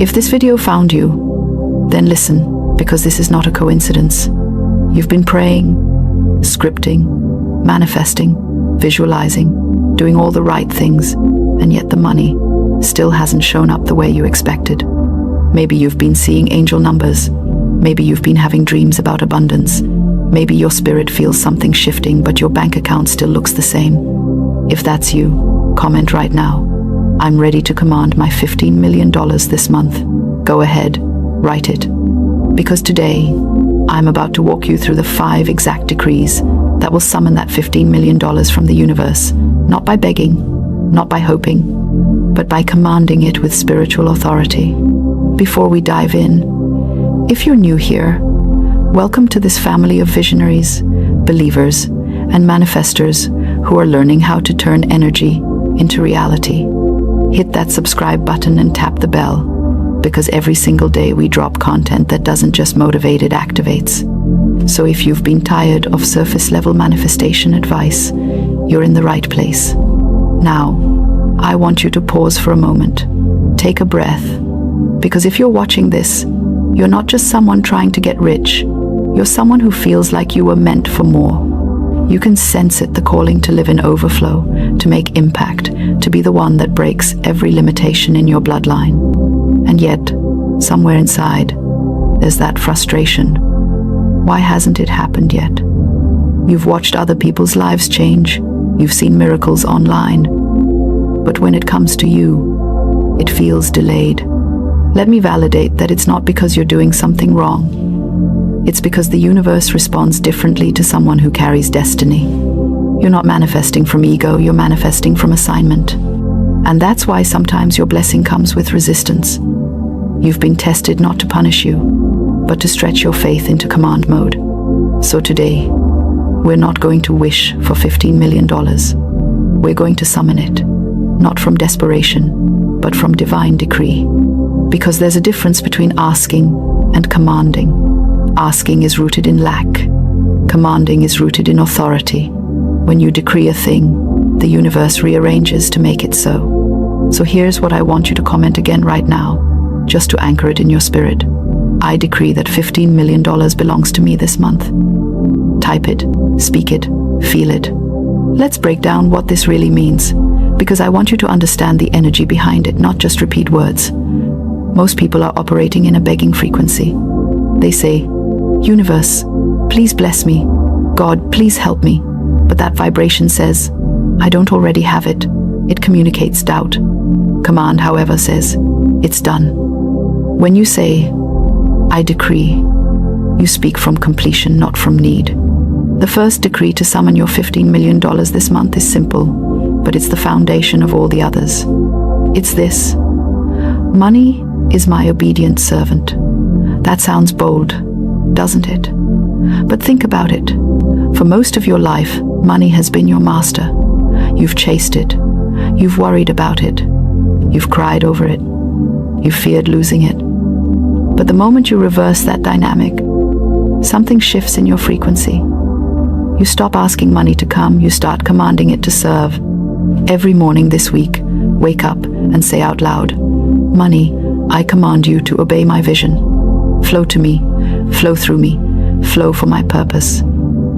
If this video found you, then listen, because this is not a coincidence. You've been praying, scripting, manifesting, visualizing, doing all the right things, and yet the money still hasn't shown up the way you expected. Maybe you've been seeing angel numbers. Maybe you've been having dreams about abundance. Maybe your spirit feels something shifting, but your bank account still looks the same. If that's you, comment right now. I'm ready to command my $15 million this month. Go ahead, write it. Because today, I'm about to walk you through the 5 exact decrees that will summon that $15 million from the universe, not by begging, not by hoping, but by commanding it with spiritual authority. Before we dive in, if you're new here, welcome to this family of visionaries, believers, and manifestors who are learning how to turn energy into reality. Hit that subscribe button and tap the bell, because every single day we drop content that doesn't just motivate, it activates. So if you've been tired of surface-level manifestation advice, you're in the right place. Now, I want you to pause for a moment. Take a breath, because if you're watching this, you're not just someone trying to get rich. You're someone who feels like you were meant for more. You can sense it, the calling to live in overflow, to make impact, to be the one that breaks every limitation in your bloodline. And yet, somewhere inside, there's that frustration. Why hasn't it happened yet? You've watched other people's lives change. You've seen miracles online. But when it comes to you, it feels delayed. Let me validate that it's not because you're doing something wrong. It's because the universe responds differently to someone who carries destiny. You're not manifesting from ego, you're manifesting from assignment. And that's why sometimes your blessing comes with resistance. You've been tested not to punish you, but to stretch your faith into command mode. So today, we're not going to wish for $15 million. We're going to summon it, not from desperation, but from divine decree. Because there's a difference between asking and commanding. Asking is rooted in lack. Commanding is rooted in authority. When you decree a thing, the universe rearranges to make it so. So here's what I want you to comment again right now, just to anchor it in your spirit. I decree that $15 million belongs to me this month. Type it, speak it, feel it. Let's break down what this really means, because I want you to understand the energy behind it, not just repeat words. Most people are operating in a begging frequency. They say, "Universe, please bless me. God, please help me." But that vibration says, "I don't already have it." It communicates doubt. Command, however, says, "It's done." When you say, "I decree," you speak from completion, not from need. The first decree to summon your $15 million this month is simple, but it's the foundation of all the others. It's this: money is my obedient servant. That sounds bold, doesn't it? But think about it. For most of your life, money has been your master. You've chased it. You've worried about it. You've cried over it. You've feared losing it. But the moment you reverse that dynamic, something shifts in your frequency. You stop asking money to come. You start commanding it to serve. Every morning this week, wake up and say out loud, "Money, I command you to obey my vision. Flow to me, flow through me, flow for my purpose."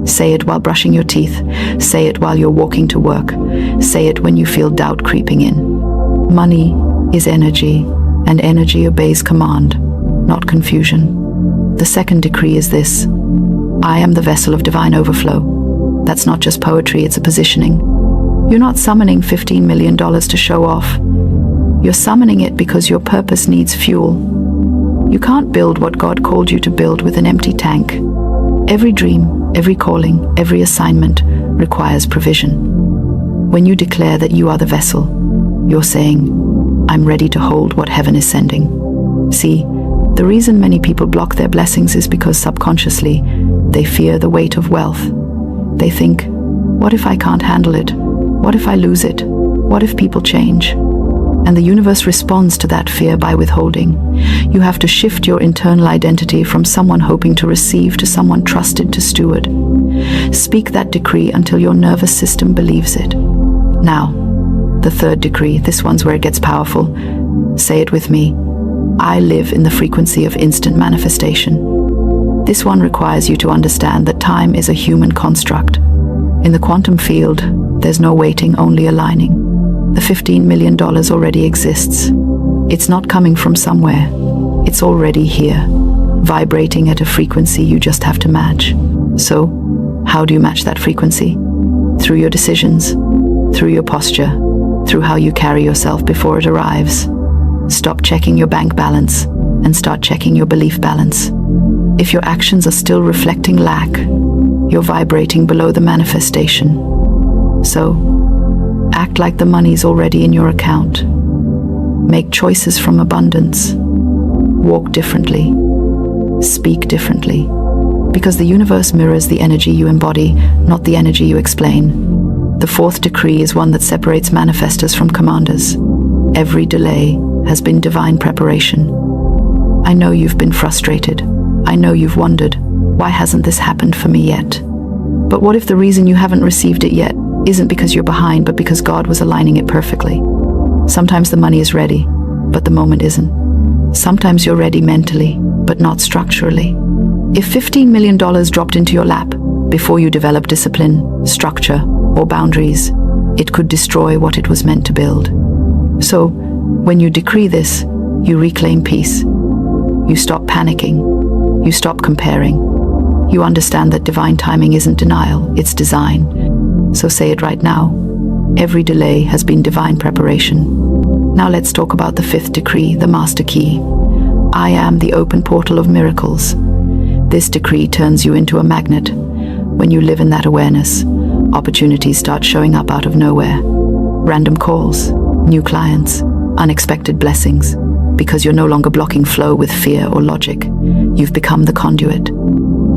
Say it while brushing your teeth. Say it while you're walking to work. Say it when you feel doubt creeping in. Money is energy, and energy obeys command, not confusion. The second decree is this: I am the vessel of divine overflow. That's not just poetry, it's a positioning. You're not summoning $15 million to show off. You're summoning it because your purpose needs fuel. You can't build what God called you to build with an empty tank. Every dream, every calling, every assignment requires provision. When you declare that you are the vessel, you're saying, "I'm ready to hold what heaven is sending." See, the reason many people block their blessings is because subconsciously they fear the weight of wealth. They think, what if I can't handle it? What if I lose it? What if people change? And the universe responds to that fear by withholding. You have to shift your internal identity from someone hoping to receive to someone trusted to steward. Speak that decree until your nervous system believes it. Now, the third decree, this one's where it gets powerful. Say it with me. I live in the frequency of instant manifestation. This one requires you to understand that time is a human construct. In the quantum field, there's no waiting, only aligning. The $15 million already exists. It's not coming from somewhere. It's already here, vibrating at a frequency you just have to match. So, how do you match that frequency? Through your decisions, through your posture, through how you carry yourself before it arrives. Stop checking your bank balance and start checking your belief balance. If your actions are still reflecting lack, you're vibrating below the manifestation. So, act like the money's already in your account. Make choices from abundance. Walk differently. Speak differently. Because the universe mirrors the energy you embody, not the energy you explain. The fourth decree is one that separates manifestors from commanders. Every delay has been divine preparation. I know you've been frustrated. I know you've wondered, why hasn't this happened for me yet? But what if the reason you haven't received it yet isn't because you're behind, but because God was aligning it perfectly? Sometimes the money is ready, but the moment isn't. Sometimes you're ready mentally, but not structurally. If $15 million dropped into your lap before you develop discipline, structure, or boundaries, it could destroy what it was meant to build. So, when you decree this, you reclaim peace. You stop panicking. You stop comparing. You understand that divine timing isn't denial, it's design. So say it right now. Every delay has been divine preparation. Now let's talk about the fifth decree, the master key. I am the open portal of miracles. This decree turns you into a magnet. When you live in that awareness, opportunities start showing up out of nowhere. Random calls, new clients, unexpected blessings. Because you're no longer blocking flow with fear or logic. You've become the conduit.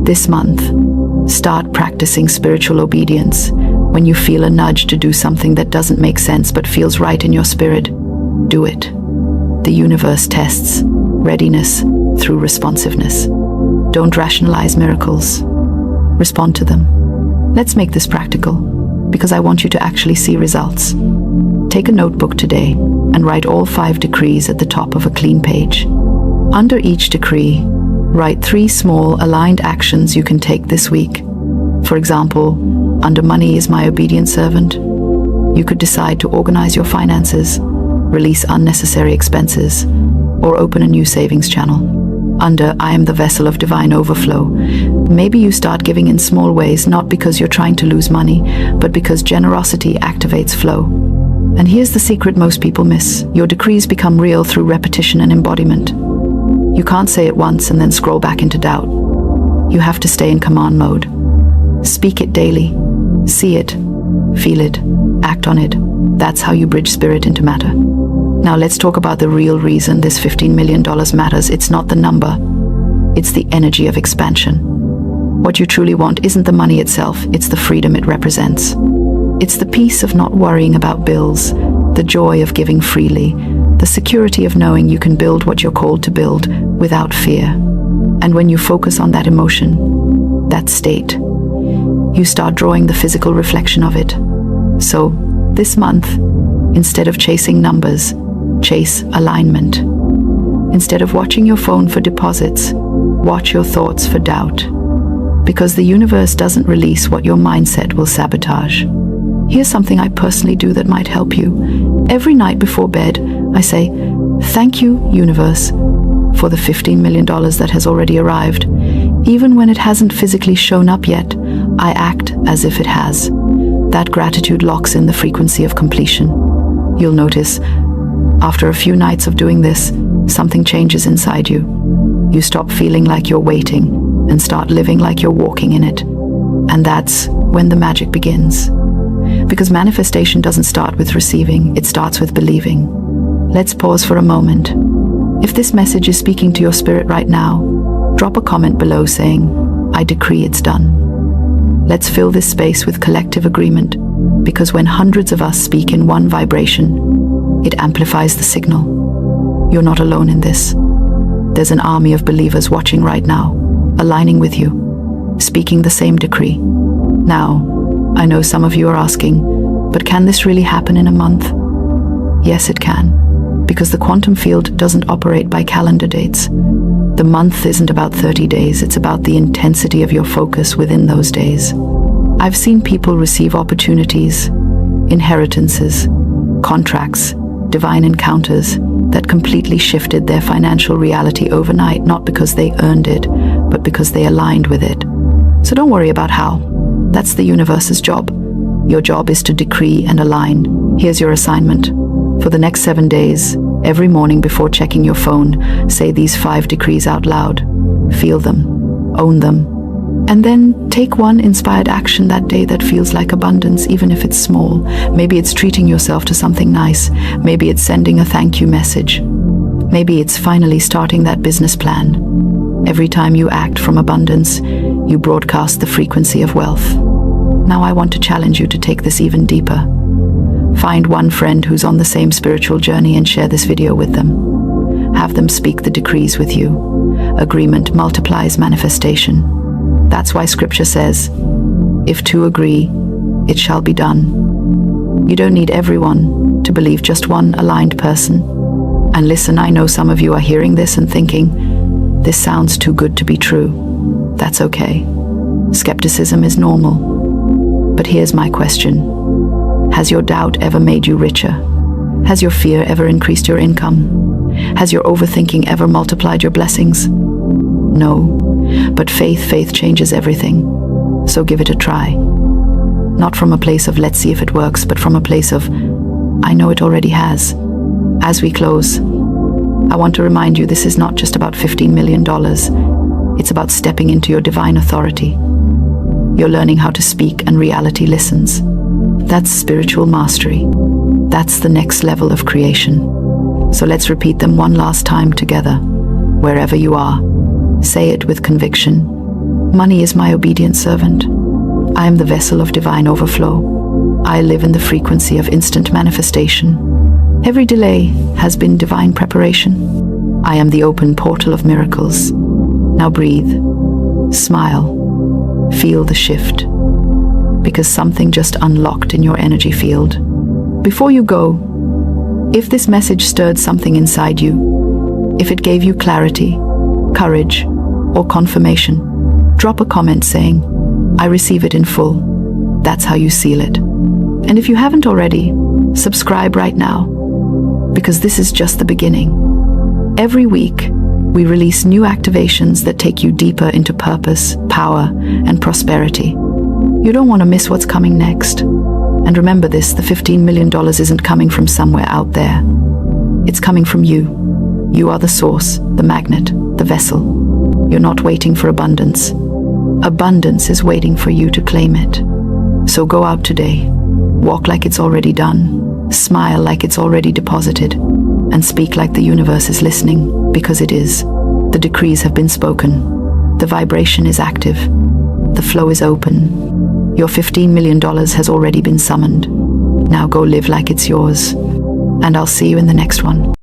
This month, start practicing spiritual obedience. When you feel a nudge to do something that doesn't make sense but feels right in your spirit, do it. The universe tests readiness through responsiveness. Don't rationalize miracles. Respond to them. Let's make this practical, because I want you to actually see results. Take a notebook today and write all 5 decrees at the top of a clean page. Under each decree, write 3 small aligned actions you can take this week. For example, under money is my obedient servant, you could decide to organize your finances, release unnecessary expenses, or open a new savings channel. Under I am the vessel of divine overflow, maybe you start giving in small ways, not because you're trying to lose money, but because generosity activates flow. And here's the secret most people miss. Your decrees become real through repetition and embodiment. You can't say it once and then scroll back into doubt. You have to stay in command mode. Speak it daily. See it. Feel it. Act on it. That's how you bridge spirit into matter. Now let's talk about the real reason this $15 million matters. It's not the number. It's the energy of expansion. What you truly want isn't the money itself. It's the freedom it represents. It's the peace of not worrying about bills, the joy of giving freely, the security of knowing you can build what you're called to build without fear. And when you focus on that emotion, that state, you start drawing the physical reflection of it. So, this month, instead of chasing numbers, chase alignment. Instead of watching your phone for deposits, watch your thoughts for doubt. Because the universe doesn't release what your mindset will sabotage. Here's something I personally do that might help you. Every night before bed, I say, thank you, universe, for the $15 million that has already arrived. Even when it hasn't physically shown up yet, I act as if it has. That gratitude locks in the frequency of completion. You'll notice, after a few nights of doing this, something changes inside you. You stop feeling like you're waiting and start living like you're walking in it. And that's when the magic begins. Because manifestation doesn't start with receiving, it starts with believing. Let's pause for a moment. If this message is speaking to your spirit right now, drop a comment below saying, I decree it's done. Let's fill this space with collective agreement, because when hundreds of us speak in one vibration, it amplifies the signal. You're not alone in this. There's an army of believers watching right now, aligning with you, speaking the same decree. Now, I know some of you are asking, but can this really happen in a month? Yes, it can, because the quantum field doesn't operate by calendar dates. The month isn't about 30 days, it's about the intensity of your focus within those days. I've seen people receive opportunities, inheritances, contracts, divine encounters that completely shifted their financial reality overnight, not because they earned it, but because they aligned with it. So don't worry about how. That's the universe's job. Your job is to decree and align. Here's your assignment. For the next 7 days, every morning before checking your phone, say these 5 decrees out loud. Feel them, own them, and then take one inspired action that day that feels like abundance, even if it's small. Maybe it's treating yourself to something nice. Maybe it's sending a thank you message. Maybe it's finally starting that business plan. Every time you act from abundance, you broadcast the frequency of wealth. Now I want to challenge you to take this even deeper. Find one friend who's on the same spiritual journey and share this video with them. Have them speak the decrees with you. Agreement multiplies manifestation. That's why scripture says, if two agree, it shall be done. You don't need everyone to believe, just one aligned person. And listen, I know some of you are hearing this and thinking, this sounds too good to be true. That's okay. Skepticism is normal. But here's my question. Has your doubt ever made you richer? Has your fear ever increased your income? Has your overthinking ever multiplied your blessings? No. But faith changes everything. So give it a try. Not from a place of let's see if it works, but from a place of I know it already has. As we close, I want to remind you this is not just about $15 million. It's about stepping into your divine authority. You're learning how to speak and reality listens. That's spiritual mastery. That's the next level of creation. So let's repeat them one last time together. Wherever you are, say it with conviction. Money is my obedient servant. I am the vessel of divine overflow. I live in the frequency of instant manifestation. Every delay has been divine preparation. I am the open portal of miracles. Now breathe, smile, feel the shift, because something just unlocked in your energy field. Before you go, if this message stirred something inside you, if it gave you clarity, courage, or confirmation, drop a comment saying, I receive it in full. That's how you seal it. And if you haven't already, subscribe right now, because this is just the beginning. Every week, we release new activations that take you deeper into purpose, power, and prosperity. You don't want to miss what's coming next. And remember this, the $15 million isn't coming from somewhere out there. It's coming from you. You are the source, the magnet, the vessel. You're not waiting for abundance. Abundance is waiting for you to claim it. So go out today, walk like it's already done, smile like it's already deposited, and speak like the universe is listening, because it is. The decrees have been spoken. The vibration is active. The flow is open. Your $15 million has already been summoned. Now go live like it's yours. And I'll see you in the next one.